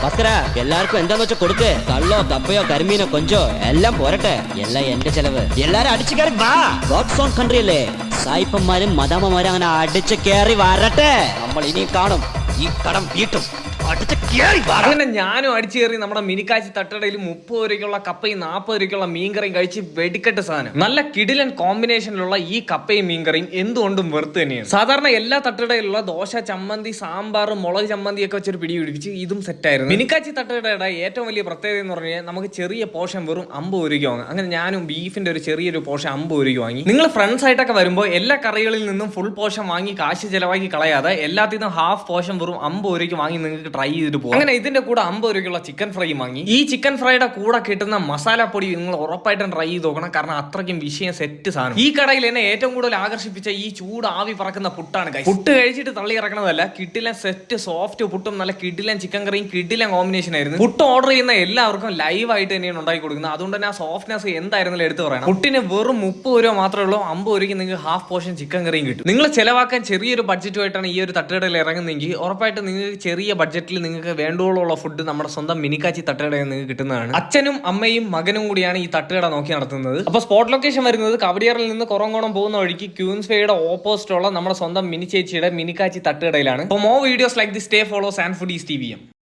ഭാസ്കര എല്ലാവർക്കും എന്താന്ന് വെച്ചാൽ കൊടുക്ക്. കള്ളോ കപ്പയോ കരിമീനോ കൊഞ്ചോ എല്ലാം പോരട്ടെ. എല്ലാം എന്റെ ചെലവ്. എല്ലാരും അടിച്ചു കയറി വാ. ഗോഡ്സ് ഓൺ കൺട്രി അല്ലേ. സായിപ്പന്മാരും മദാമ്മമാരും അങ്ങനെ അടിച്ചു കയറി വരട്ടെ. നമ്മൾ ഇനി കാണും ഈ കടം വീട്ടും. അങ്ങനെ ഞാനും അടിച്ചു കയറി നമ്മുടെ മിനിക്കാച്ചി തട്ടുകടയിൽ 30 രൂപയ്ക്കുള്ള കപ്പയും 40 രൂപയ്ക്കുള്ള മീൻകറിയും കഴിച്ച് വെടിക്കെട്ട് സാധനം. നല്ല കിടിലൻ കോമ്പിനേഷനിലുള്ള ഈ കപ്പയും മീൻകറിയും എന്തുകൊണ്ടും വെറുത്ത് തന്നെയാണ്. സാധാരണ എല്ലാ തട്ടുകടയിലുള്ള ദോശ, ചമ്മന്തി, സാമ്പാർ, മുളക് ചമ്മന്തി ഒക്കെ വെച്ചൊരു പിടി പിടിപ്പിച്ച് ഇതും സെറ്റായിരുന്നു. മിനിക്കാച്ചി തട്ടുകടയുടെ ഏറ്റവും വലിയ പ്രത്യേകത എന്ന് പറഞ്ഞാൽ നമുക്ക് ചെറിയ പോർഷൻ വെറും 50 രൂപയ്ക്ക് വാങ്ങാം. അങ്ങനെ ഞാനും ബീഫിന്റെ ഒരു ചെറിയൊരു പോർഷൻ 50 രൂപയ്ക്ക് വാങ്ങി. നിങ്ങൾ ഫ്രണ്ട്സ് ആയിട്ടൊക്കെ വരുമ്പോൾ എല്ലാ കറികളിൽ നിന്നും ഫുൾ പോർഷൻ വാങ്ങി കാശ് ചെലവാക്കി കളയാതെ എല്ലാത്തിനും ഹാഫ് പോർഷൻ വെറും 50 രൂപയ്ക്ക് വാങ്ങി നിങ്ങൾക്ക് ട്രൈ ചെയ്തിട്ട് പോകും. അങ്ങനെ ഇതിന്റെ കൂടെ 50 രൂപയ്ക്കുള്ള ചിക്കൻ ഫ്രൈ വാങ്ങി. ഈ ചിക്കൻ ഫ്രൈയുടെ കൂടെ കിട്ടുന്ന മസാല പൊടി നിങ്ങൾ ഉറപ്പായിട്ടും ട്രൈ ചെയ്ത് നോക്കണം. കാരണം അത്രയ്ക്കും വിഷയം സെറ്റ് സാധനം. ഈ കടയിൽ എന്നെ ഏറ്റവും കൂടുതൽ ആകർഷിപ്പിച്ച ഈ ചൂട് ആവി പറക്കുന്ന പുട്ടാണ്. പുട്ട് കഴിച്ചിട്ട് തള്ളി ഇറക്കണതല്ല, കിട്ടില്ല സെറ്റ് സോഫ്റ്റ് പുട്ടും നല്ല കിടിലൻ ചിക്കൻ കറിയും കിടിലൻ കോമ്പിനേഷൻ ആയിരുന്നു. പുട്ട് ഓർഡർ ചെയ്യുന്ന എല്ലാവർക്കും ലൈവ് ആയിട്ട് തന്നെയാണ് ഉണ്ടാക്കി കൊടുക്കുന്നത്. അതുകൊണ്ട് തന്നെ ആ സോഫ്റ്റ്നെസ് എന്തായിരുന്നാലും എടുത്തു പറയണം. പുട്ടിന് വെറും 30 രൂപ മാത്രമേ ഉള്ളൂ. 50 രൂപയ്ക്ക് നിങ്ങൾക്ക് ഹാഫ് പോർഷൻ ചിക്കൻ കറിയും കിട്ടും. നിങ്ങൾ ചെലവാക്കാൻ ചെറിയൊരു ബഡ്ജറ്റുമായിട്ടാണ് ഈ ഒരു തട്ടുകടയിൽ ഇറങ്ങുന്നതെങ്കിൽ ഉറപ്പായിട്ട് നിങ്ങൾക്ക് ചെറിയ ബഡ്ജറ്റിൽ നിങ്ങൾക്ക് വേണ്ടോളമുള്ള ഫുഡ് നമ്മുടെ സ്വന്തം മിനിക്കാച്ചി തട്ടുകടയിൽ നിങ്ങൾക്ക് കിട്ടുന്നതാണ്. അച്ഛനും അമ്മയും മകനും കൂടിയാണ് ഈ തട്ടുകട നോക്കി നടത്തുന്നത്. അപ്പൊ സ്പോട്ട് ലൊക്കേഷൻ വരുന്നത് കവടിയാറിൽ നിന്ന് കുറങ്ങോണം പോകുന്ന വഴിക്ക് ക്യൂൻസ്വേയുടെ ഓപ്പോസിറ്റ് ഉള്ള നമ്മുടെ സ്വന്തം മിനി ചേച്ചിയുടെ മിനിക്കാച്ചി തട്ടുകടയിലാണ്. അപ്പോൾ more videos like this stay follow sand foodies TVM.